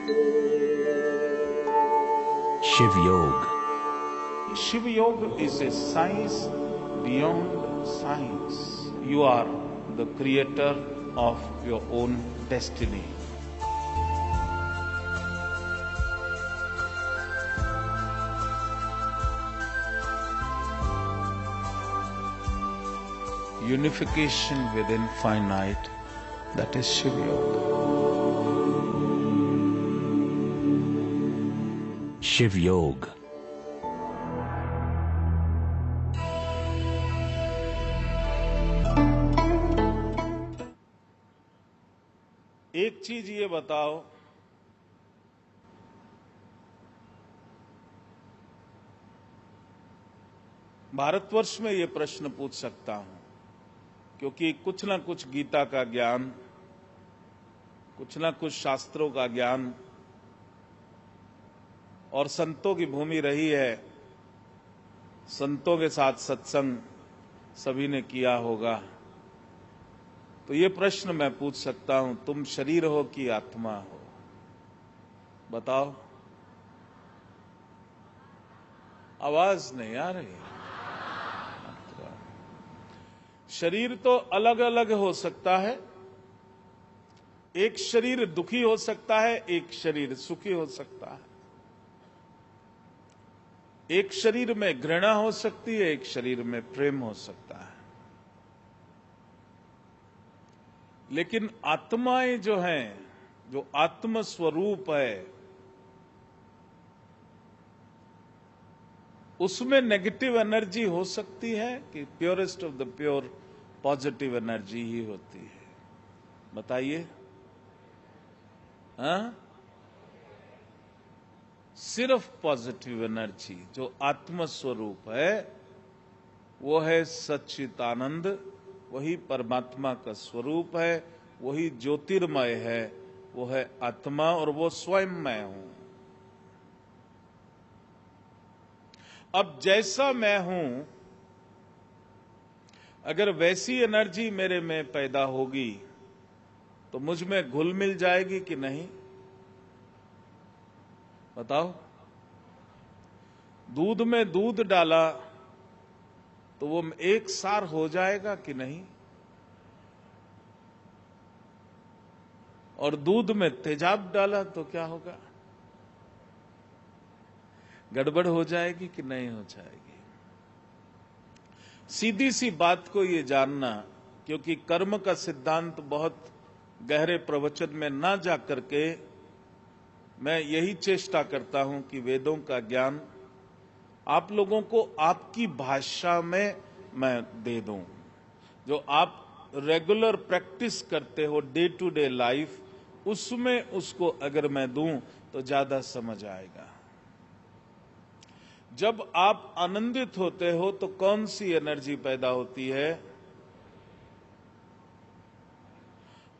Shiv Yoga. Shiv Yoga is a science beyond science. You are the creator of your own destiny. Unification with infinite, that is Shiv Yoga. Shiv Yoga. एक चीज ये बताओ, भारतवर्ष में ये प्रश्न पूछ सकता हूं, क्योंकि कुछ ना कुछ गीता का ज्ञान, कुछ ना कुछ शास्त्रों का ज्ञान और संतों की भूमि रही है। संतों के साथ सत्संग सभी ने किया होगा। तो ये प्रश्न मैं पूछ सकता हूं, तुम शरीर हो कि आत्मा हो? बताओ। आवाज नहीं आ रही। शरीर तो अलग अलग हो सकता है। एक शरीर दुखी हो सकता है, एक शरीर सुखी हो सकता है। एक शरीर में घृणा हो सकती है, एक शरीर में प्रेम हो सकता है। लेकिन आत्माएं जो हैं, जो आत्म स्वरूप है, उसमें नेगेटिव एनर्जी हो सकती है कि purest of the pure positive energy ही होती है? बताइए। हाँ, सिर्फ पॉजिटिव एनर्जी जो आत्म स्वरूप है, वो है सच्चिदानंद, वही परमात्मा का स्वरूप है, वही ज्योतिर्मय है, वो है आत्मा और वो स्वयं मैं हूं। अब जैसा मैं हूं, अगर वैसी एनर्जी मेरे में पैदा होगी तो मुझ में घुल मिल जाएगी कि नहीं? बताओ। दूध में दूध डाला तो वो एक सार हो जाएगा कि नहीं? और दूध में तेजाब डाला तो क्या होगा? गड़बड़ हो जाएगी कि नहीं हो जाएगी? सीधी सी बात को ये जानना, क्योंकि कर्म का सिद्धांत बहुत गहरे प्रवचन में ना जा करके मैं यही चेष्टा करता हूं कि वेदों का ज्ञान आप लोगों को आपकी भाषा में मैं दे दूं। जो आप रेगुलर प्रैक्टिस करते हो डे टू डे लाइफ, उसमें उसको अगर मैं दूं तो ज्यादा समझ आएगा। जब आप आनंदित होते हो तो कौन सी एनर्जी पैदा होती है?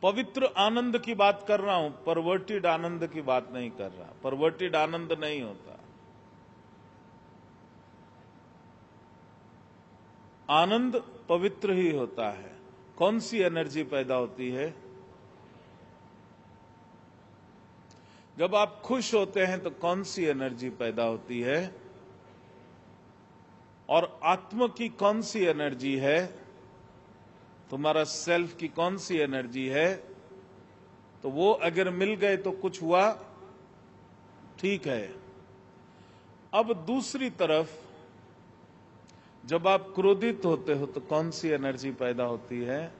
पवित्र आनंद की बात कर रहा हूं, परवर्टेड आनंद की बात नहीं कर रहा। परवर्टेड आनंद नहीं होता। आनंद पवित्र ही होता है। कौन सी एनर्जी पैदा होती है? जब आप खुश होते हैं तो कौन सी एनर्जी पैदा होती है? और आत्मा की कौन सी एनर्जी है? तुम्हारा सेल्फ की कौन सी एनर्जी है? तो वो अगर मिल गए तो कुछ हुआ, ठीक है। अब दूसरी तरफ, जब आप क्रोधित होते हो तो कौन सी एनर्जी पैदा होती है?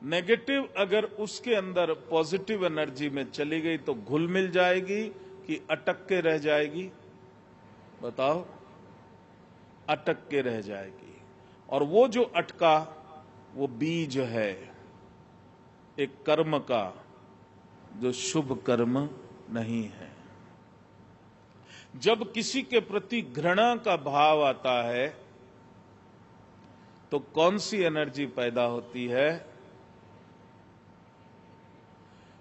नेगेटिव अगर उसके अंदर पॉजिटिव एनर्जी में चली गई तो घुल मिल जाएगी कि अटक के रह जाएगी? बताओ। अटक के रह जाएगी। और वो जो अटका, वो बीज है एक कर्म का, जो शुभ कर्म नहीं है। जब किसी के प्रति घृणा का भाव आता है तो कौन सी एनर्जी पैदा होती है?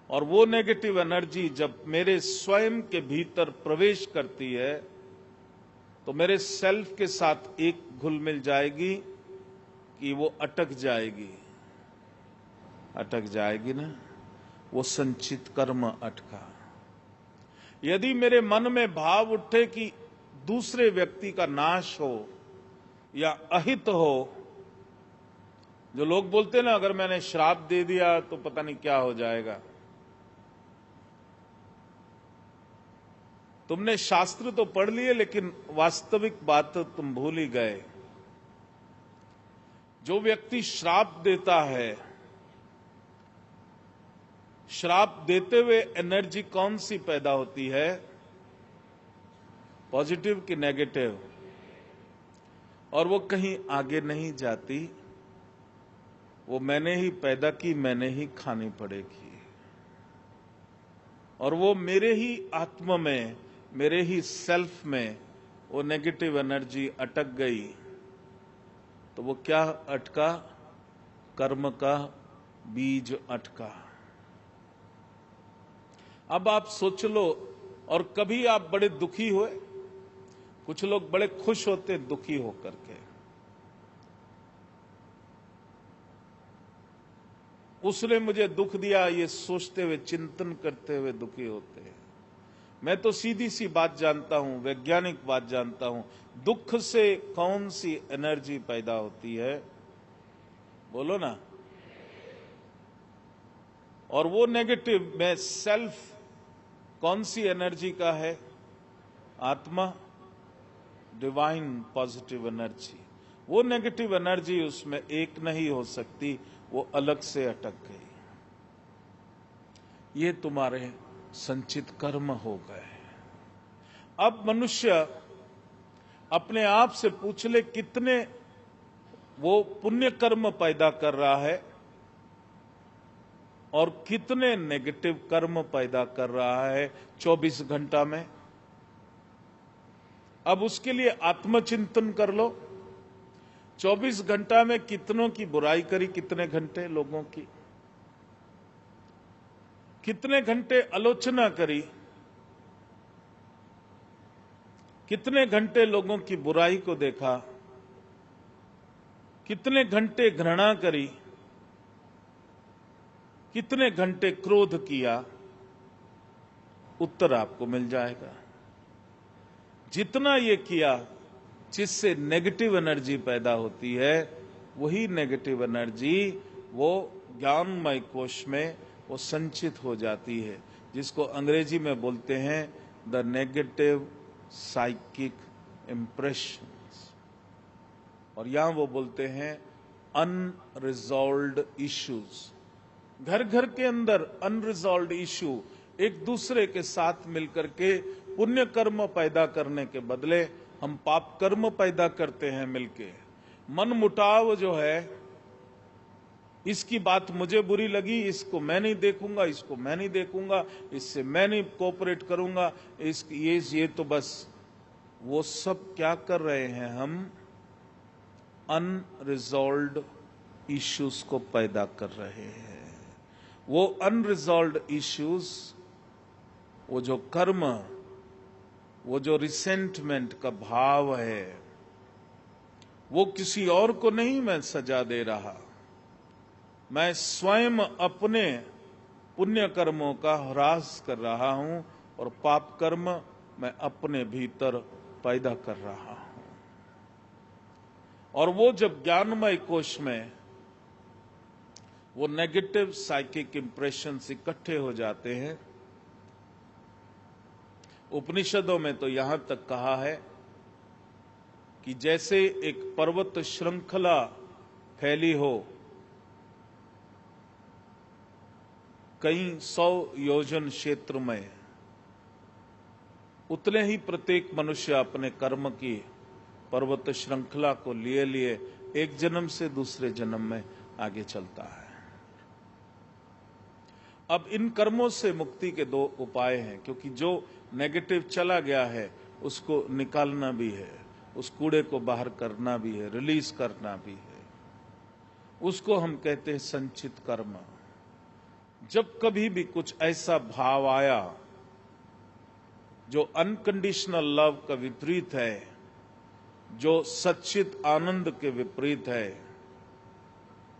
और वो नेगेटिव एनर्जी जब मेरे स्वयं के भीतर प्रवेश करती है तो मेरे सेल्फ के साथ एक घुल मिल जाएगी कि वो अटक जाएगी? अटक जाएगी ना। वो संचित कर्म अटका। यदि मेरे मन में भाव उठे कि दूसरे व्यक्ति का नाश हो या अहित हो, जो लोग बोलते हैं ना, अगर मैंने श्राप दे दिया तो पता नहीं क्या हो जाएगा। तुमने शास्त्र तो पढ़ लिए, लेकिन वास्तविक बात तो तुम भूल ही गए। जो व्यक्ति श्राप देता है, श्राप देते हुए एनर्जी कौन सी पैदा होती है, पॉजिटिव कि नेगेटिव? और वो कहीं आगे नहीं जाती, वो मैंने ही पैदा की, मैंने ही खानी पड़ेगी। और वो मेरे ही आत्मा में, मेरे ही सेल्फ में वो नेगेटिव एनर्जी अटक गई, तो वो क्या अटका? कर्म का बीज अटका। अब आप सोच लो, और कभी आप बड़े दुखी हुए? कुछ लोग बड़े खुश होते दुखी होकर के। उसने मुझे दुख दिया, ये सोचते हुए, चिंतन करते हुए दुखी होते हैं। मैं तो सीधी सी बात जानता हूं, वैज्ञानिक बात जानता हूं, दुख से कौन सी एनर्जी पैदा होती है? बोलो ना। और वो नेगेटिव में सेल्फ कौन सी एनर्जी का है? आत्मा, डिवाइन पॉजिटिव एनर्जी। वो नेगेटिव एनर्जी उसमें एक नहीं हो सकती, वो अलग से अटक गई। ये तुम्हारे संचित कर्म हो गए। अब मनुष्य अपने आप से पूछ ले, कितने वो पुण्य कर्म पैदा कर रहा है और कितने नेगेटिव कर्म पैदा कर रहा है 24 घंटा में। अब उसके लिए आत्मचिंतन कर लो। 24 घंटा में कितनों की बुराई करी, कितने घंटे लोगों की, कितने घंटे आलोचना करी, कितने घंटे लोगों की बुराई को देखा, कितने घंटे घृणा करी, कितने घंटे क्रोध किया। उत्तर आपको मिल जाएगा। जितना ये किया, जिससे नेगेटिव एनर्जी पैदा होती है, वही नेगेटिव एनर्जी वो ज्ञानमय कोश में वो संचित हो जाती है, जिसको अंग्रेजी में बोलते हैं द नेगेटिव साइकिक इम्प्रेशंस, और यहां वो बोलते हैं अनरिजॉल्व्ड इश्यूज। घर घर के अंदर अनरिजॉल्व्ड इश्यू, एक दूसरे के साथ मिलकर के पुण्य कर्म पैदा करने के बदले हम पाप कर्म पैदा करते हैं मिलके। मन मुटाव जो है, इसकी बात मुझे बुरी लगी, इसको मैं नहीं देखूंगा, इसको मैं नहीं देखूंगा, इससे मैं नहीं कोऑपरेट करूंगा, ये तो बस वो सब क्या कर रहे हैं हम? अनरिजॉल्व्ड इश्यूज को पैदा कर रहे हैं। वो अनरिजॉल्व्ड इश्यूज, वो जो कर्म, वो जो रिसेंटमेंट का भाव है, वो किसी और को नहीं मैं सजा दे रहा, मैं स्वयं अपने पुण्य कर्मों का ह्रास कर रहा हूं और पाप कर्म मैं अपने भीतर पैदा कर रहा हूं। और वो जब ज्ञानमय कोश में वो नेगेटिव साइकिक इंप्रेशंस इकट्ठे हो जाते हैं, उपनिषदों में तो यहां तक कहा है कि जैसे एक पर्वत श्रृंखला फैली हो, कई 100 योजन क्षेत्र में, उतने ही प्रत्येक मनुष्य अपने कर्म की पर्वत श्रृंखला को लिए लिए एक जन्म से दूसरे जन्म में आगे चलता है। अब इन कर्मों से मुक्ति के दो उपाय हैं, क्योंकि जो नेगेटिव चला गया है उसको निकालना भी है, उस कूड़े को बाहर करना भी है, रिलीज करना भी है। उसको हम कहते हैं संचित कर्म। जब कभी भी कुछ ऐसा भाव आया जो अनकंडीशनल लव का विपरीत है, जो सच्चित आनंद के विपरीत है,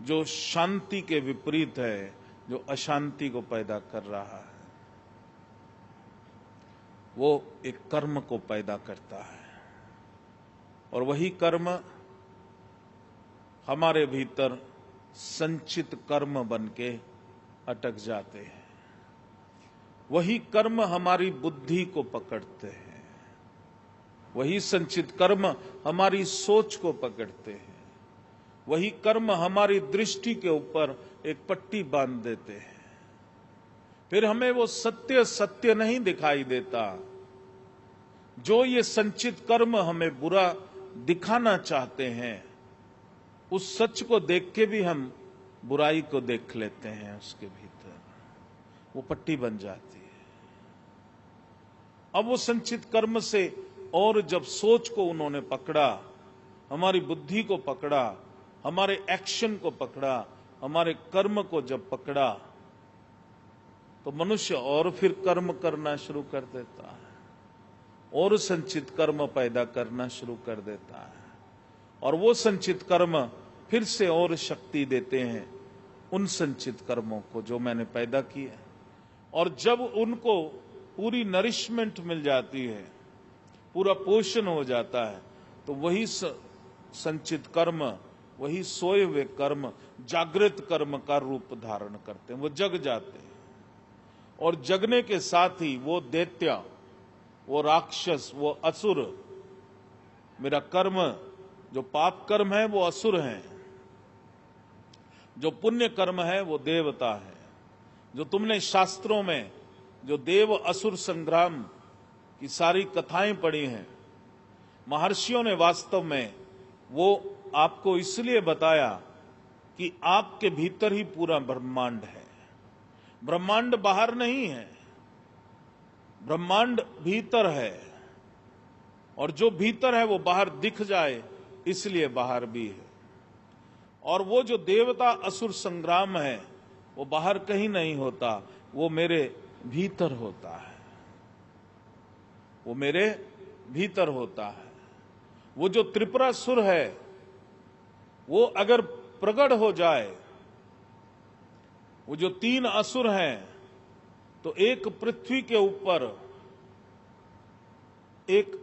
जो शांति के विपरीत है, जो अशांति को पैदा कर रहा है, वो एक कर्म को पैदा करता है और वही कर्म हमारे भीतर संचित कर्म बन के अटक जाते हैं। वही कर्म हमारी बुद्धि को पकड़ते हैं, वही संचित कर्म हमारी सोच को पकड़ते हैं, वही कर्म हमारी दृष्टि के ऊपर एक पट्टी बांध देते हैं। फिर हमें वो सत्य सत्य नहीं दिखाई देता। जो ये संचित कर्म हमें बुरा दिखाना चाहते हैं, उस सच को देख के भी हम बुराई को देख लेते हैं। उसके भीतर वो पट्टी बन जाती है। अब वो संचित कर्म से और जब सोच को उन्होंने पकड़ा, हमारी बुद्धि को पकड़ा, हमारे एक्शन को पकड़ा, हमारे कर्म को जब पकड़ा, तो मनुष्य और फिर कर्म करना शुरू कर देता है और संचित कर्म पैदा करना शुरू कर देता है। और वो संचित कर्म फिर से और शक्ति देते हैं उन संचित कर्मों को जो मैंने पैदा किए। और जब उनको पूरी नरिशमेंट मिल जाती है, पूरा पोषण हो जाता है, तो वही संचित कर्म, वही सोए हुए कर्म जागृत कर्म का रूप धारण करते हैं। वो जग जाते हैं और जगने के साथ ही वो दैत्य, वो राक्षस, वो असुर, मेरा कर्म जो पाप कर्म है वो असुर है, जो पुण्य कर्म है वो देवता है। जो तुमने शास्त्रों में जो देव असुर संग्राम की सारी कथाएं पढ़ी हैं, महर्षियों ने वास्तव में वो आपको इसलिए बताया कि आपके भीतर ही पूरा ब्रह्मांड है। ब्रह्मांड बाहर नहीं है, ब्रह्मांड भीतर है। और जो भीतर है वो बाहर दिख जाए इसलिए बाहर भी है। और वो जो देवता असुर संग्राम है वो बाहर कहीं नहीं होता, वो मेरे भीतर होता है, वो मेरे भीतर होता है। वो जो त्रिपुरासुर है वो अगर प्रकट हो जाए, वो जो 3 असुर हैं, तो एक पृथ्वी के ऊपर, एक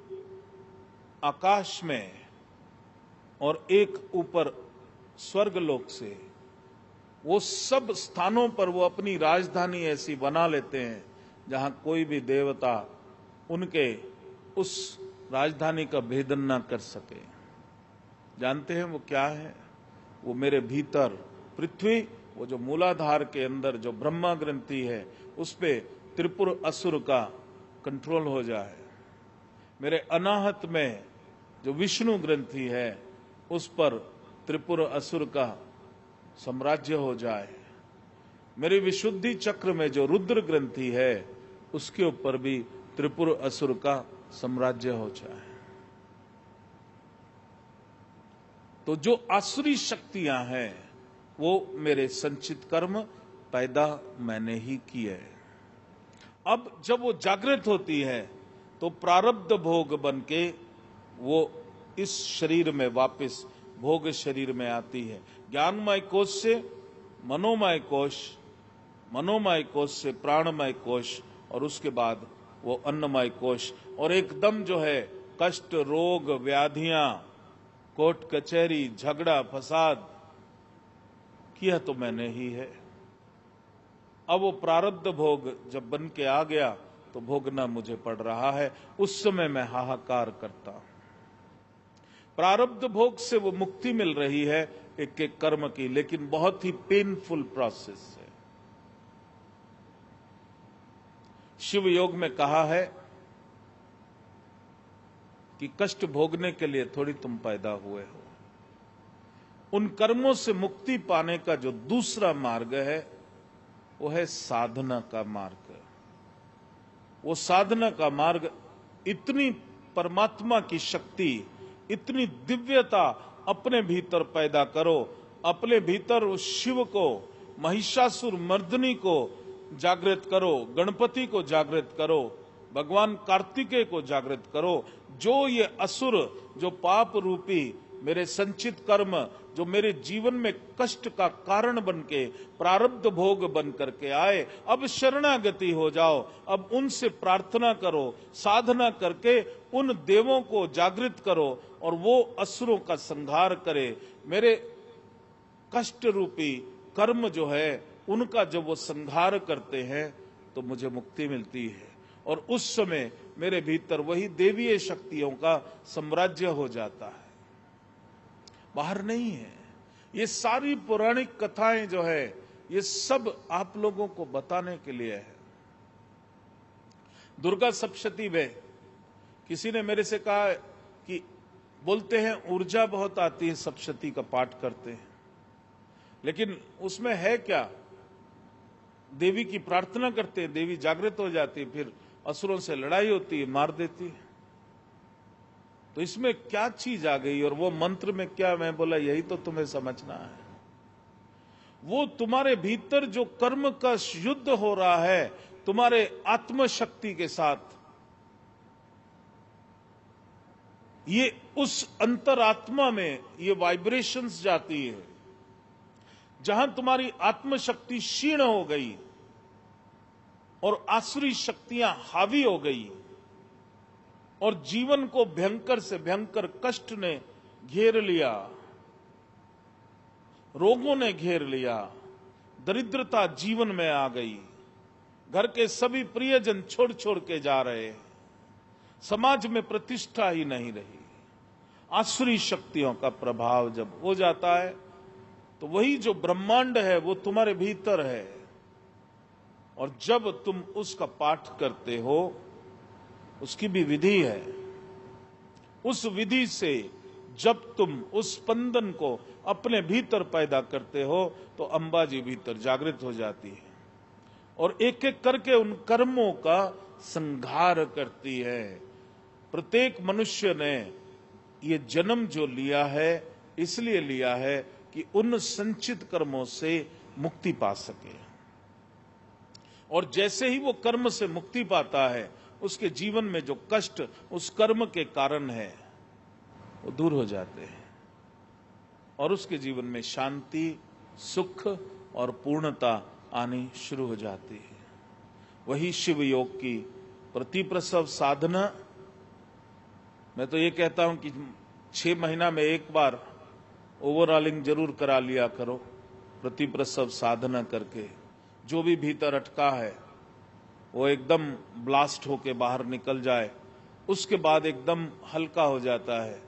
आकाश में और एक ऊपर स्वर्गलोक से, वो सब स्थानों पर वो अपनी राजधानी ऐसी बना लेते हैं जहां कोई भी देवता उनके उस राजधानी का भेदन ना कर सके। जानते हैं वो क्या है? वो मेरे भीतर पृथ्वी, वो जो मूलाधार के अंदर जो ब्रह्मा ग्रंथि है, उस पे त्रिपुर असुर का कंट्रोल हो जाए। मेरे अनाहत में जो विष्णु ग्रंथि है, उस पर त्रिपुर असुर का साम्राज्य हो जाए। मेरी विशुद्धि चक्र में जो रुद्र ग्रंथि है, उसके ऊपर भी त्रिपुर असुर का साम्राज्य हो जाए। तो जो आसुरी शक्तियां हैं वो मेरे संचित कर्म पैदा मैंने ही किए। अब जब वो जागृत होती है तो प्रारब्ध भोग बन के वो इस शरीर में वापस भोग शरीर में आती है। ज्ञानमय कोश से मनोमय कोश, मनोमय कोश से प्राणमय कोश, और उसके बाद वो अन्नमय कोश। और एकदम जो है कष्ट, रोग, व्याधियां, कोर्ट कचहरी, झगड़ा, फसाद किया तो मैंने ही है। अब वो प्रारब्ध भोग जब बन के आ गया तो भोगना मुझे पड़ रहा है। उस समय मैं हाहाकार करता हूं। प्रारब्ध भोग से वो मुक्ति मिल रही है एक एक कर्म की, लेकिन बहुत ही पेनफुल प्रोसेस है। शिव योग में कहा है कि कष्ट भोगने के लिए थोड़ी तुम पैदा हुए हो। उन कर्मों से मुक्ति पाने का जो दूसरा मार्ग है वो है साधना का मार्ग। वो साधना का मार्ग इतनी परमात्मा की शक्ति, इतनी दिव्यता अपने भीतर पैदा करो, अपने भीतर उस शिव को, महिषासुर मर्दनी को जागृत करो, गणपति को जागृत करो, भगवान कार्तिकेय को जागृत करो। जो ये असुर, जो पाप रूपी मेरे संचित कर्म जो मेरे जीवन में कष्ट का कारण बन के, प्रारब्ध भोग बन करके आए, अब शरणागति हो जाओ। अब उनसे प्रार्थना करो, साधना करके उन देवों को जागृत करो और वो असुरों का संहार करे। मेरे कष्ट रूपी कर्म जो है उनका जब वो संहार करते हैं तो मुझे मुक्ति मिलती है, और उस समय मेरे भीतर वही देवीय शक्तियों का साम्राज्य हो जाता है, बाहर नहीं है। ये सारी पौराणिक कथाएं जो है ये सब आप लोगों को बताने के लिए है। दुर्गा सप्तशती में किसी ने मेरे से कहा कि बोलते हैं ऊर्जा बहुत आती है सप्तशती का पाठ करते हैं, लेकिन उसमें है क्या? देवी की प्रार्थना करते हैं, देवी जागृत हो जाती है, फिर असुरों से लड़ाई होती है, मार देती है। तो इसमें क्या चीज आ गई और वो मंत्र में क्या? मैं बोला यही तो तुम्हें समझना है। वो तुम्हारे भीतर जो कर्म का युद्ध हो रहा है तुम्हारे आत्मशक्ति के साथ, ये उस अंतरात्मा में ये वाइब्रेशंस जाती है। जहां तुम्हारी आत्मशक्ति क्षीण हो गई और आसुरी शक्तियां हावी हो गई और जीवन को भयंकर से भयंकर कष्ट ने घेर लिया, रोगों ने घेर लिया, दरिद्रता जीवन में आ गई, घर के सभी प्रियजन छोड़ छोड़ के जा रहे, समाज में प्रतिष्ठा ही नहीं रही, आसुरी शक्तियों का प्रभाव जब हो जाता है तो वही जो ब्रह्मांड है वो तुम्हारे भीतर है। और जब तुम उसका पाठ करते हो, उसकी भी विधि है, उस विधि से जब तुम उस स्पंदन को अपने भीतर पैदा करते हो तो अंबा जी भीतर जागृत हो जाती है और एक एक करके उन कर्मों का संहार करती है। प्रत्येक मनुष्य ने ये जन्म जो लिया है इसलिए लिया है कि उन संचित कर्मों से मुक्ति पा सके, और जैसे ही वो कर्म से मुक्ति पाता है उसके जीवन में जो कष्ट उस कर्म के कारण है वो दूर हो जाते हैं और उसके जीवन में शांति, सुख और पूर्णता आनी शुरू हो जाती है। वही शिव योग की प्रतिप्रसव साधना। मैं तो ये कहता हूं कि 6 महीना में एक बार ओवरऑलिंग जरूर करा लिया करो, प्रतिप्रसव साधना करके जो भी भीतर अटका है वो एकदम ब्लास्ट होके बाहर निकल जाए। उसके बाद एकदम हल्का हो जाता है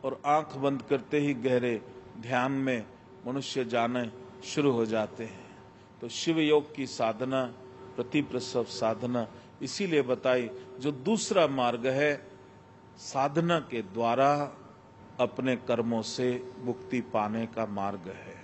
और आंख बंद करते ही गहरे ध्यान में मनुष्य जाने शुरू हो जाते हैं। तो शिव योग की साधना, प्रतिप्रसव साधना इसीलिए बताई, जो दूसरा मार्ग है साधना के द्वारा अपने कर्मों से मुक्ति पाने का मार्ग है।